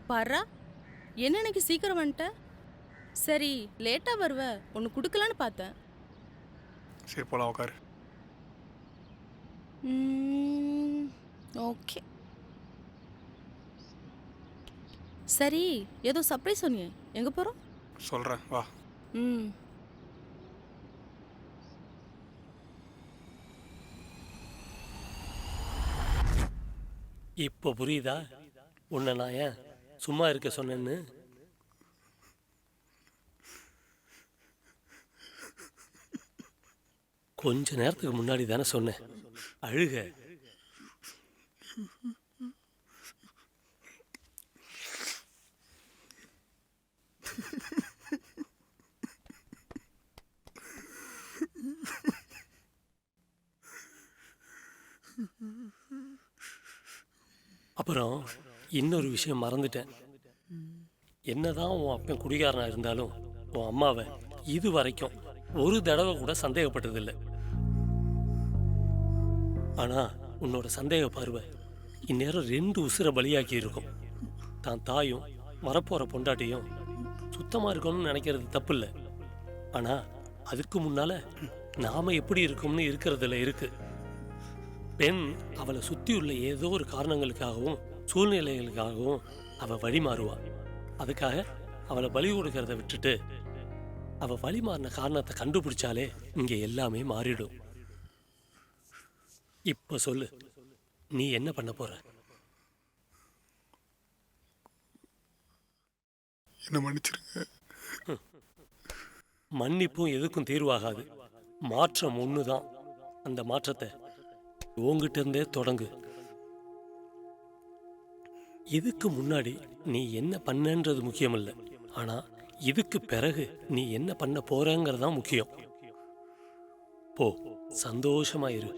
பாரா, என்ன இன்னைக்கு சீக்கிரம் வந்துட்ட? சரி, லேட்டா வருவ, ஒன்னு குடுக்கலான்னு பார்த்தேன். சரி போலாம், உட்காரு. ஓகே. சரி, ஏதோ சர்ப்ரைஸ் சொன்னியே, எங்க போறோம்? சொல்கிறேன் வா. ம். இப்போ புரியுதா உன்னை நான் ஏன் சும்மா இருக்க சொன்னேன்னு? கொஞ்ச நேரத்துக்கு முன்னாடி தானே சொன்னேன் அழுக. அப்புறம் இன்னொரு விஷயம் மறந்துட்டேன். என்னதான் உன் அப்பன் குடிகாரனா இருந்தாலும் உன் அம்மாவை இது வரைக்கும் ஒரு தடவை கூட சந்தேகப்பட்டதில்லை. ஆனா உன்னோட சந்தேக பார்வை இந்நேரம் 2 உசுரை பலியாக்கி இருக்கும். தான் தாயும் வரப்போற பொண்டாட்டியும் சுத்தமா இருக்கணும்னு நினைக்கிறது தப்பு இல்லை. ஆனா அதுக்கு முன்னால நாம எப்படி இருக்கோம்னு இருக்கிறதுல இருக்கு. பெண் அவளை சுத்தியுள்ள ஏதோ ஒரு காரணங்களுக்காகவும் சூழ்நிலைகளுக்காகவும் அவ வழி மாறுவா. அதுக்காக அவளை பலி கொடுக்கறத விட்டுட்டு அவ வழி மாறின காரணத்தை கண்டுபிடிச்சாலே இங்க எல்லாமே மாறிடும். இப்ப சொல்லு, நீ என்ன பண்ண போற? என்ன மன்னிச்சிருங்க. மன்னிப்பும் எதுக்கும் தீர்வாகாது. மாற்றம் ஒண்ணுதான். அந்த மாற்றத்தை உங்ககிட்ட இருந்தே தொடங்கு. இதுக்கு முன்னாடி நீ என்ன பண்ணன்றது முக்கியம் இல்லை. ஆனா இதுக்கு பிறகு நீ என்ன பண்ண போறங்கிறதா முக்கியம். போ, சந்தோஷமா இரு.